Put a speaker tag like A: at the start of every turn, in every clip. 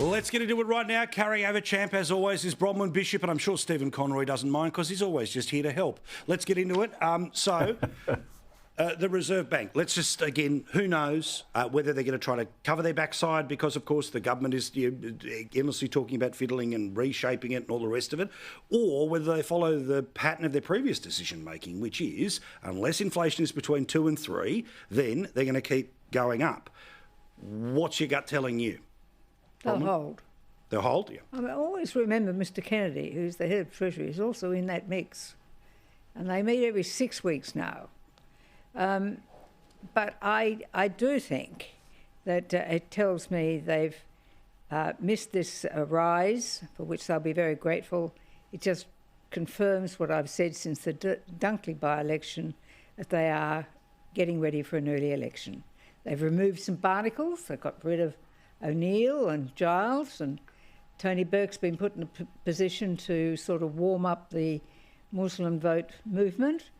A: Let's get into it right now. Carrying over champ, as always, is Bronwyn Bishop, and I'm sure Stephen Conroy doesn't mind because he's always just here to help. Let's get into it. The Reserve Bank. Let's just, again, who knows whether they're going to try to cover their backside because, of course, the government is endlessly talking about fiddling and reshaping it and all the rest of it, or whether they follow the pattern of their previous decision-making, which is, unless inflation is between 2 and 3, then they're going to keep going up. What's your gut telling you?
B: They'll hold.
A: They'll hold, yeah.
B: I always remember Mr Kennedy, who's the head of Treasury, is also in that mix. And they meet every 6 weeks now. But I do think that it tells me they've missed this rise, for which they'll be very grateful. It just confirms what I've said since the Dunkley by-election, that they are getting ready for an early election. They've removed some Barnacles. They've got rid of O'Neil and Giles, and Tony Burke's been put in a position to sort of warm up the Muslim vote movement.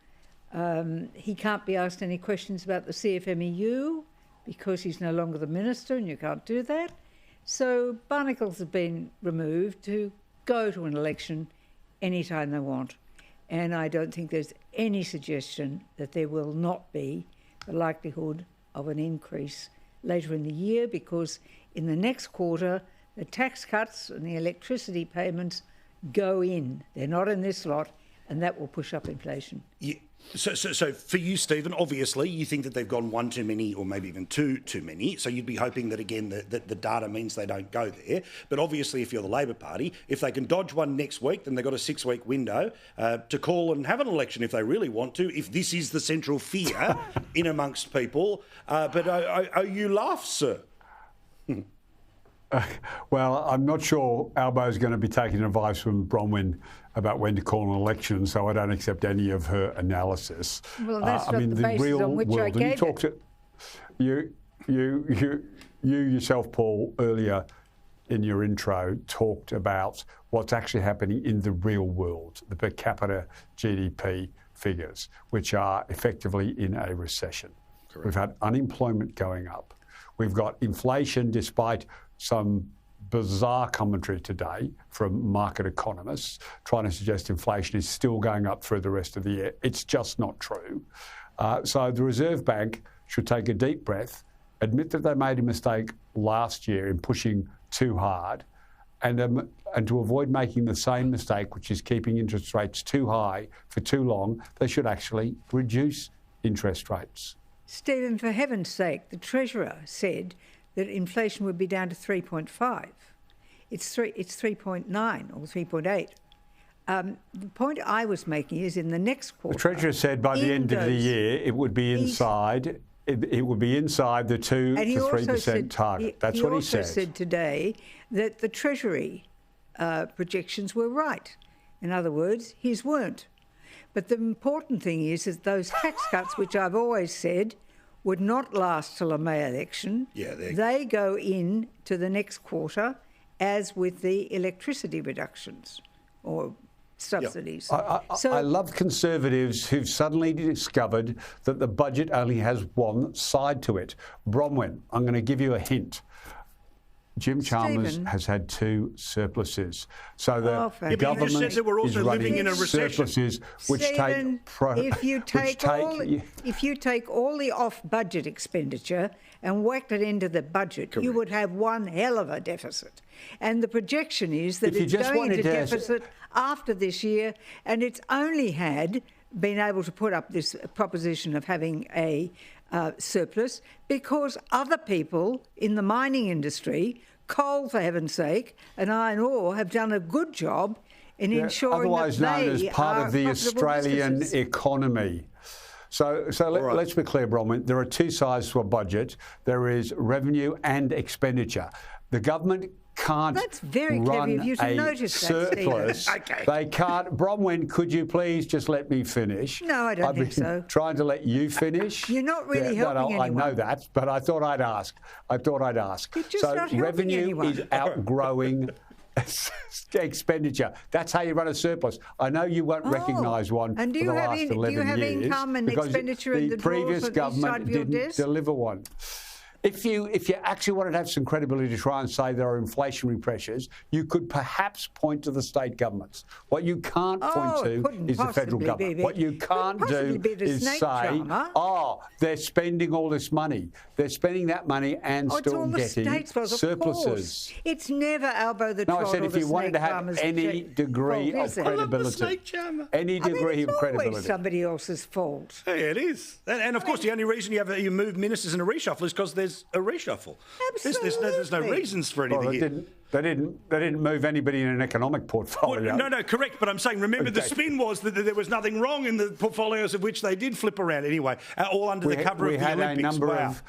B: He can't be asked any questions about the CFMEU because he's no longer the minister and you can't do that. So Barnacles have been removed to go to an election anytime they want. And I don't think there's any suggestion that there will not be the likelihood of an increase later in the year, because in the next quarter, the tax cuts and the electricity payments go in. They're not in this lot, and that will push up inflation.
A: Yeah. So for you, Stephen, obviously you think that they've gone one too many or maybe even two too many. So you'd be hoping that, again, that the data means they don't go there. But obviously if you're the Labor Party, if they can dodge one next week, then they've got a 6-week window to call and have an election if they really want to, if this is the central fear in amongst people. But you laugh, sir.
C: Well, I'm not sure Albo's going to be taking advice from Bronwyn about when to call an election, so I don't accept any of her analysis.
B: Well, that's not the basis on which I gave it.
C: You yourself, Paul, earlier in your intro talked about what's actually happening in the real world, the per capita GDP figures, which are effectively in a recession. Correct. We've had unemployment going up. We've got inflation, despite some bizarre commentary today from market economists trying to suggest inflation is still going up through the rest of the year. It's just not true. So the Reserve Bank should take a deep breath, admit that they made a mistake last year in pushing too hard, and to avoid making the same mistake, which is keeping interest rates too high for too long, they should actually reduce interest rates.
B: Stephen, for heaven's sake, the Treasurer said that inflation would be down to 3.5. It's 3.9 or 3.8. The point I was making is in the next quarter.
C: The Treasurer said by the end of the year it would be inside. It would be inside the 2 to 3% target. That's what he said.
B: He also said today that the Treasury projections were right. In other words, his weren't. But the important thing is that those tax cuts, which I've always said would not last till a May election, they go in to the next quarter, as with the electricity reductions or subsidies.
C: Yep. I love Conservatives who've suddenly discovered that the budget only has one side to it. Bronwyn, I'm going to give you a hint. Jim Chalmers has had 2 surpluses. So the government
A: said that we're also
C: is running
A: living in a recession.
C: Surpluses which
B: Stephen, if you take all the off-budget expenditure and whacked it into the budget, you would have one hell of a deficit. And the projection is that it's going into deficit after this year, and it's only been able to put up this proposition of having a surplus because other people in the mining industry, coal for heaven's sake, and iron ore have done a good job in ensuring
C: otherwise
B: that they
C: known as part of the Australian
B: businesses.
C: Economy. So let's be clear, Bronwyn. There are 2 sides to a budget. There is revenue and expenditure. The government can't
B: That's very clever of you to notice
C: surplus.
B: That, okay.
C: They can't. Bronwyn, could you please just let me finish?
B: No, I don't think so.
C: I've been trying to let you finish.
B: You're not really helping anyone.
C: I know that, but I thought I'd ask.
B: You're just not helping
C: revenue
B: anyone.
C: is outgrowing expenditure. That's how you run a surplus. I know you won't recognise one for the last 11 years.
B: Do you have income and expenditure in the
C: previous
B: drawers
C: government
B: inside your
C: didn't
B: desk?
C: deliver one. If you actually wanted to have some credibility to try and say there are inflationary pressures, you could perhaps point to the state governments. What you can't point to is the federal government. What you can't do is say, they're spending all this money. They're spending that money and still getting surpluses.
B: It's never Albo the Trot.
C: No, I said if you wanted to have any degree of credibility, any degree of credibility.
B: It's somebody else's fault.
A: Yeah, it is. And of course, the only reason you move ministers in a reshuffle is because there's a reshuffle.
B: Absolutely.
A: There's no reasons for anything here.
C: They didn't move anybody in an economic portfolio.
A: Well, no, correct. But I'm saying, remember, the spin was that there was nothing wrong in the portfolios of which they did flip around anyway, all under the cover of the Olympics.